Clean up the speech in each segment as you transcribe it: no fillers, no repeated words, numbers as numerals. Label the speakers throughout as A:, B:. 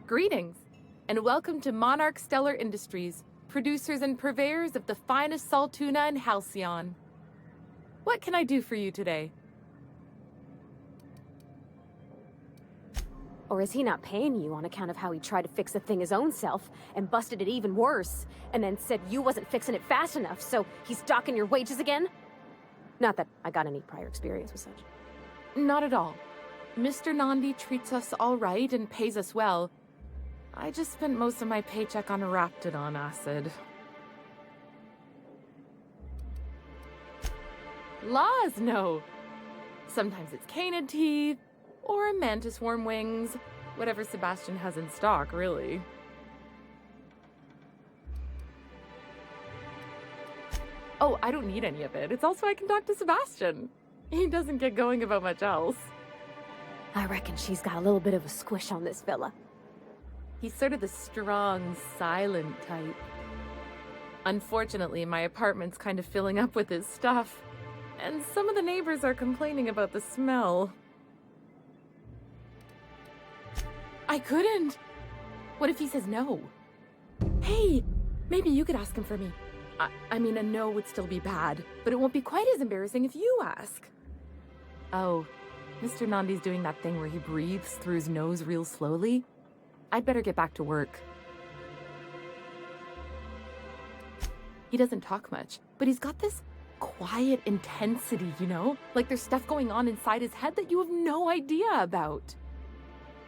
A: Greetings, and welcome to Monarch Stellar Industries, producers and purveyors of the finest salt tuna in Halcyon. What can I do for you today?
B: Or is he not paying you on account of how he tried to fix the thing his own self and busted it even worse, and then said you wasn't fixing it fast enough, so he's docking your wages again? Not that I got any prior experience with such.
A: Not at all. Mr. Nandi treats us all right and pays us well. I just spent most of my paycheck on Raptidon acid. Laws, no. Sometimes it's canid teeth, or mantis worm wings. Whatever Sebastian has in stock, really. Oh, I don't need any of it. It's also I can talk to Sebastian. He doesn't get going about much else.
B: I reckon she's got a little bit of a squish on this fella.
A: He's sort of the strong, silent type. Unfortunately, my apartment's kind of filling up with his stuff, and some of the neighbors are complaining about the smell. I couldn't! What if he says no? Hey, maybe you could ask him for me. I mean, a no would still be bad, but it won't be quite as embarrassing if you ask. Oh, Mr. Nandi's doing that thing where he breathes through his nose real slowly. I'd better get back to work. He doesn't talk much, but he's got this quiet intensity, you know? Like there's stuff going on inside his head that you have no idea about.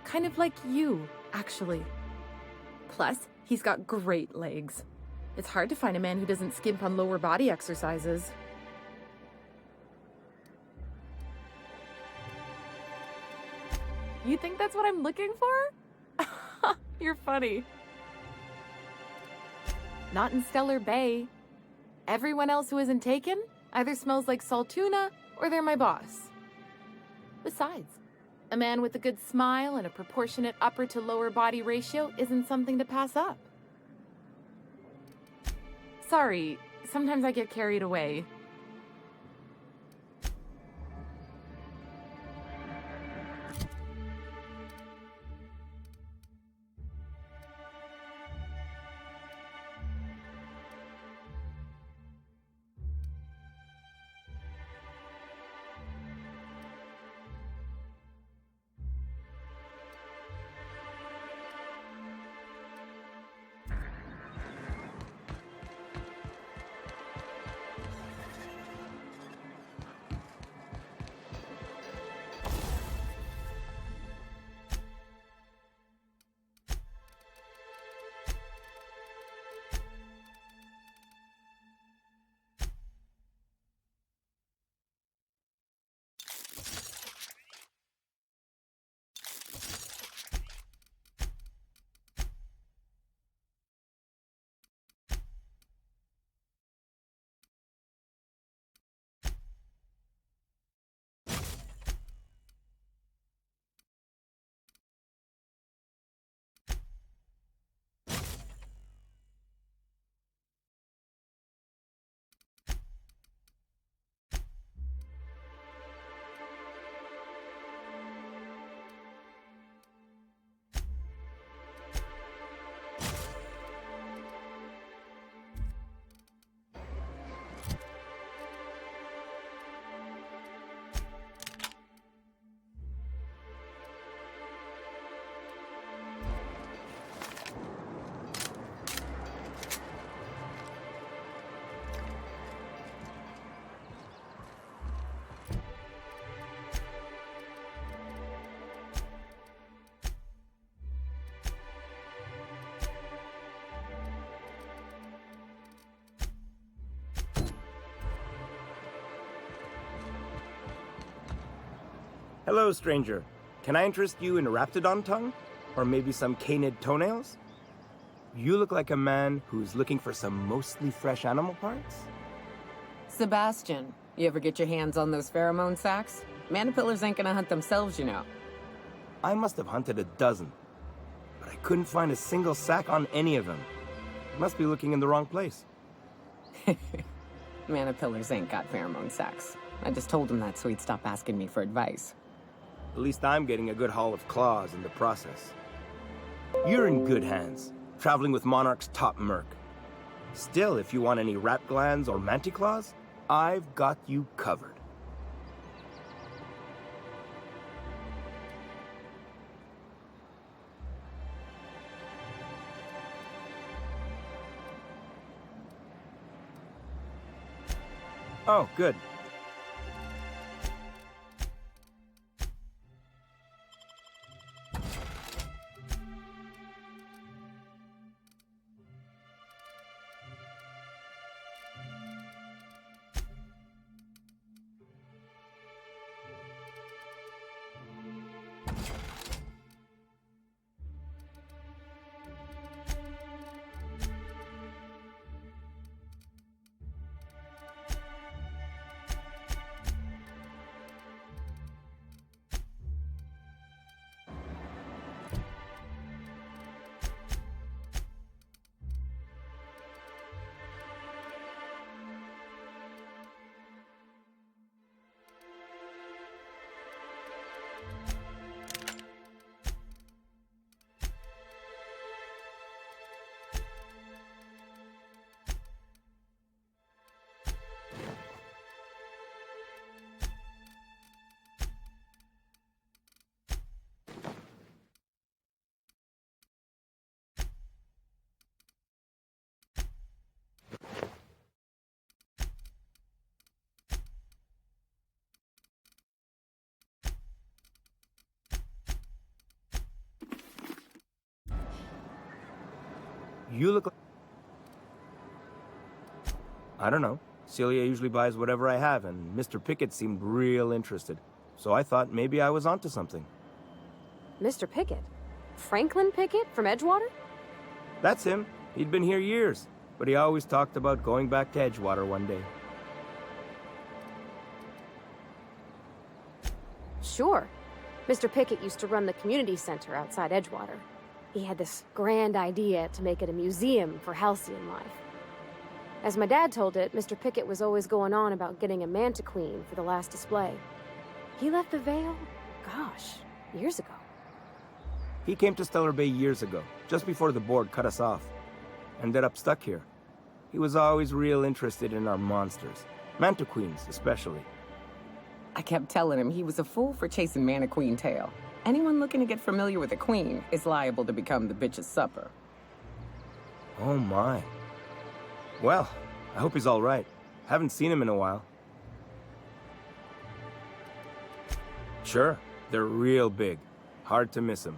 A: Kind of like you, actually. Plus, he's got great legs. It's hard to find a man who doesn't skimp on lower body exercises. You think that's what I'm looking for? You're funny. Not in Stellar Bay. Everyone else who isn't taken either smells like salt tuna or they're my boss. Besides, a man with a good smile and a proportionate upper to lower body ratio isn't something to pass up. Sorry, sometimes I get carried away.
C: Hello, stranger. Can I interest you in Raptidon tongue? Or maybe some canid toenails? You look like a man who's looking for some mostly fresh animal parts?
D: Sebastian, you ever get your hands on those pheromone sacs? Manipillars ain't gonna hunt themselves, you know.
C: I must have hunted a dozen, but I couldn't find a single sack on any of them. Must be looking in the wrong place.
D: Manipillars ain't got pheromone sacs. I just told him that so he'd stop asking me for advice.
C: At least I'm getting a good haul of claws in the process. You're in good hands, traveling with Monarch's top merc. Still, if you want any rat glands or manticlaws, I've got you covered. Oh, good. You look like... I don't know. Celia usually buys whatever I have, and Mr. Pickett seemed real interested. So I thought maybe I was onto something.
B: Mr. Pickett? Franklin Pickett from Edgewater?
C: That's him. He'd been here years, but he always talked about going back to Edgewater one day.
B: Sure. Mr. Pickett used to run the community center outside Edgewater. He had this grand idea to make it a museum for halcyon life. As my dad told it, Mr. Pickett was always going on about getting a manta queen for the last display. He left the Vale, gosh, years ago.
C: He came to Stellar Bay years ago, just before the board cut us off. Ended up stuck here. He was always real interested in our monsters. Manta queens, especially.
D: I kept telling him he was a fool for chasing Mana Queen tail. Anyone looking to get familiar with a queen is liable to become the bitch's supper.
C: Oh my. Well, I hope he's all right. Haven't seen him in a while. Sure, they're real big. Hard to miss him.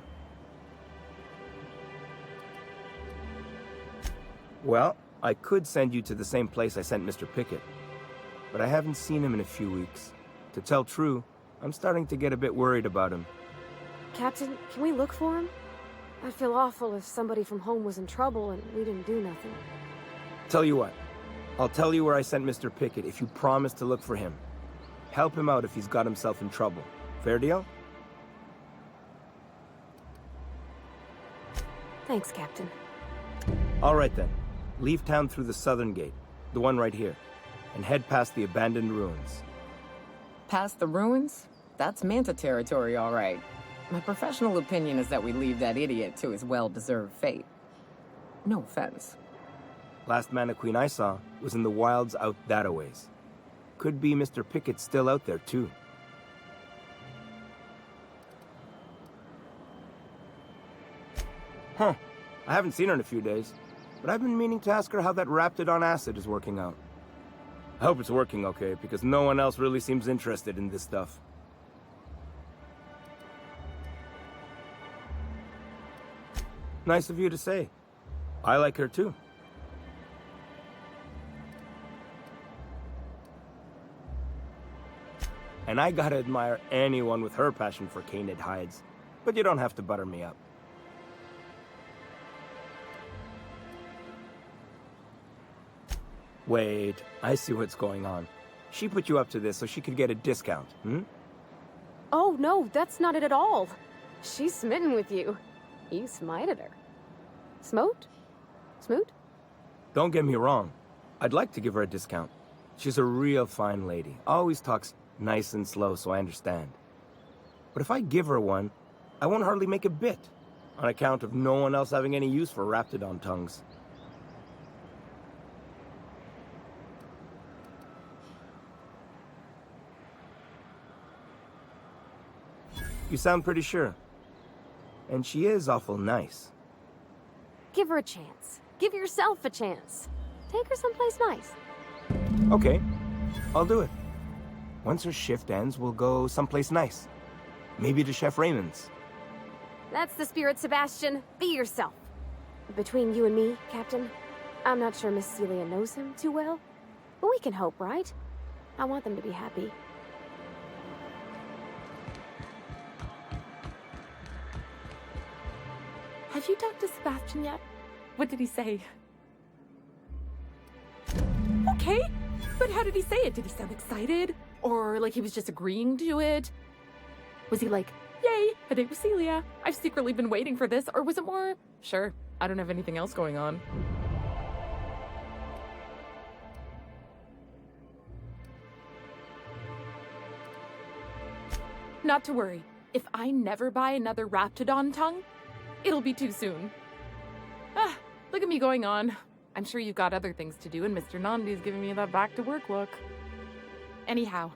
C: Well, I could send you to the same place I sent Mr. Pickett, but I haven't seen him in a few weeks. To tell true, I'm starting to get a bit worried about him.
B: Captain, can we look for him? I'd feel awful if somebody from home was in trouble and we didn't do nothing.
C: Tell you what, I'll tell you where I sent Mr. Pickett if you promise to look for him. Help him out if he's got himself in trouble. Fair deal?
B: Thanks, Captain.
C: All right then. Leave town through the southern gate, the one right here, and head past the abandoned ruins.
D: Past the ruins? That's Manta territory, all right. My professional opinion is that we leave that idiot to his well-deserved fate. No offense.
C: Last Mana Queen I saw was in the wilds out that-a-ways. Could be Mr. Pickett still out there, too. Huh. I haven't seen her in a few days, but I've been meaning to ask her how that Raptidon acid is working out. I hope it's working okay, because no one else really seems interested in this stuff. Nice of you to say. I like her too. And I gotta admire anyone with her passion for canid hides. But you don't have to butter me up. Wait, I see what's going on. She put you up to this so she could get a discount, hmm?
B: Oh, no, that's not it at all. She's smitten with you. You smited her. Smote? Smoot?
C: Don't get me wrong. I'd like to give her a discount. She's a real fine lady. Always talks nice and slow, so I understand. But if I give her one, I won't hardly make a bit. on account of no one else having any use for Raptidon tongues. You sound pretty sure. And she is awful nice.
B: Give her a chance. Give yourself a chance. Take her someplace nice.
C: Okay, I'll do it. Once her shift ends, we'll go someplace nice. Maybe to Chef Raymond's.
B: That's the spirit, Sebastian. Be yourself. Between you and me, Captain, I'm not sure Miss Celia knows him too well. But we can hope, right? I want them to be happy.
A: Have you talked to Sebastian yet? What did he say? Okay, but how did he say it? Did he sound excited? Or like he was just agreeing to it? Was he like, yay, a date with Celia. I've secretly been waiting for this. Or was it more, sure, I don't have anything else going on. Not to worry. If I never buy another Raptidon tongue, it'll be too soon. Ah, look at me going on. I'm sure you've got other things to do, and Mr. Nandi's giving me that back-to-work look. Anyhow,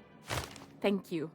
A: thank you.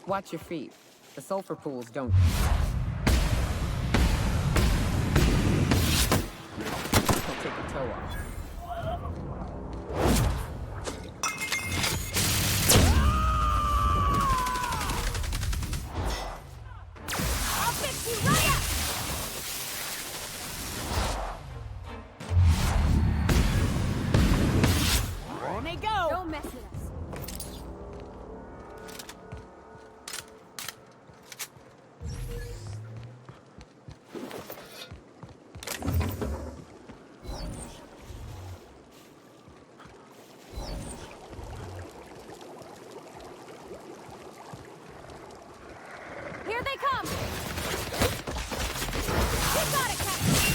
D: Watch your feet. The sulfur pools don't... Don't take your toe off.
B: I'll fix you right up! On they go! Don't mess with us. Here they come! You got it, Captain!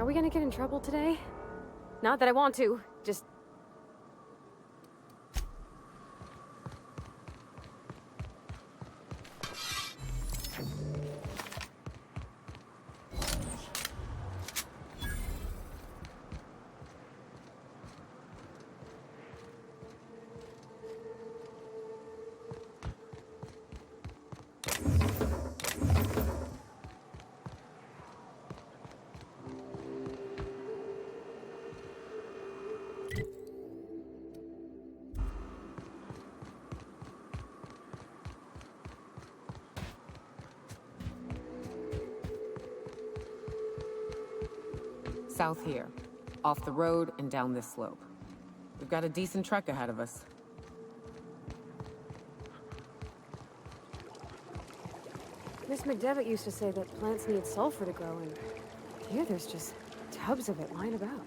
B: we gonna get in trouble today? Not that I want to, just...
D: South here. Off the road and down this slope. We've got a decent trek ahead of us.
B: Miss McDevitt used to say that plants need sulfur to grow, and here there's just tubs of it lying about.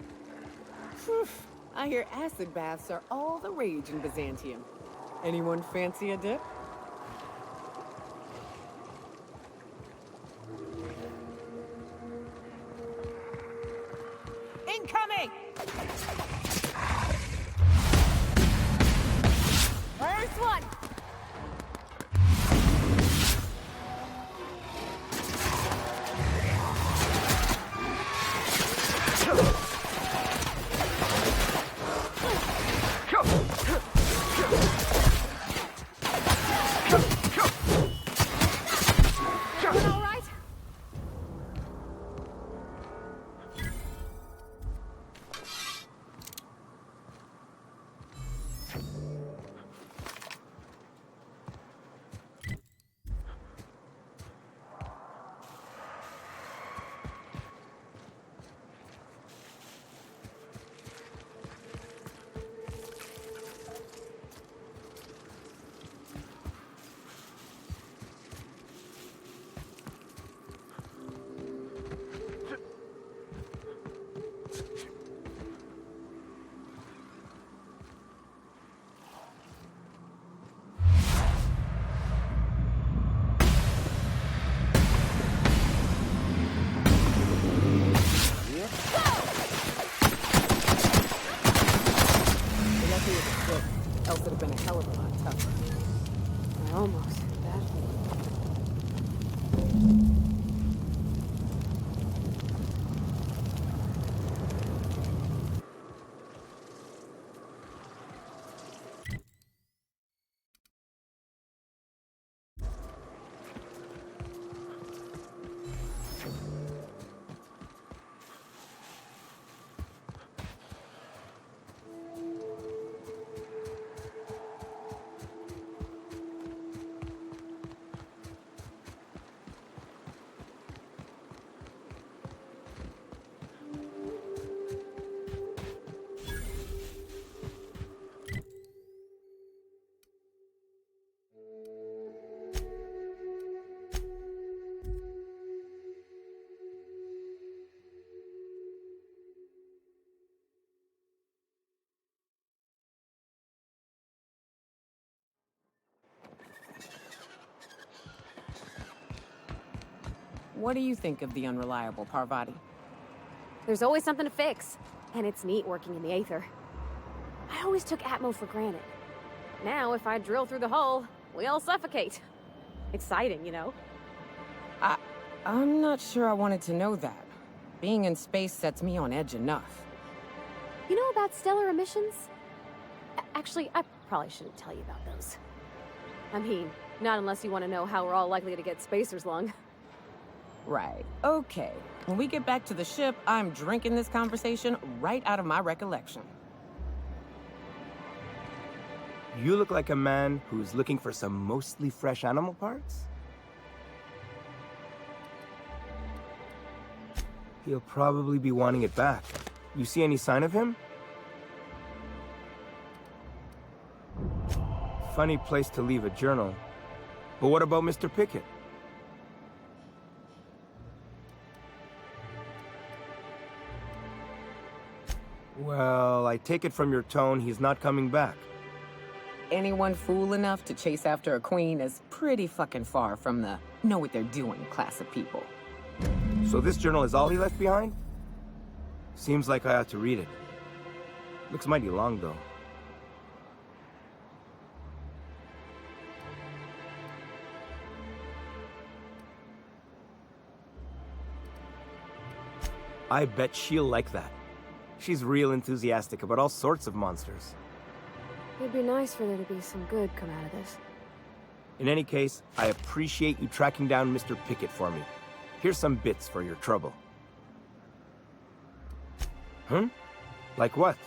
D: Phew. I hear acid baths are all the rage in Byzantium. Anyone fancy a dip? Incoming!
B: First one! Everyone all right?
D: Else it'd have been a hell of a lot tougher.
B: Almost. That...
D: What do you think of the unreliable Parvati?
B: There's always something to fix, and it's neat working in the Aether. I always took Atmo for granted. Now, if I drill through the hull, we all suffocate. Exciting, you know?
D: I'm not sure I wanted to know that. Being in space sets me on edge enough.
B: You know about stellar emissions? Actually, I probably shouldn't tell you about those. I mean, not unless you want to know how we're all likely to get spacers lung.
D: Right. Okay. When we get back to the ship, I'm drinking this conversation right out of my recollection.
C: You look like a man who's looking for some mostly fresh animal parts? He'll probably be wanting it back. You see any sign of him? Funny place to leave a journal. But what about Mr. Pickett? Well, I take it from your tone he's not coming back.
D: Anyone fool enough to chase after a queen is pretty fucking far from the know what they're doing class of people.
C: So this journal is all he left behind? Seems like I ought to read it. Looks mighty long, though. I bet she'll like that. She's real enthusiastic about all sorts of monsters.
B: It'd be nice for there to be some good come out of this.
C: In any case, I appreciate you tracking down Mr. Pickett for me. Here's some bits for your trouble. Like what?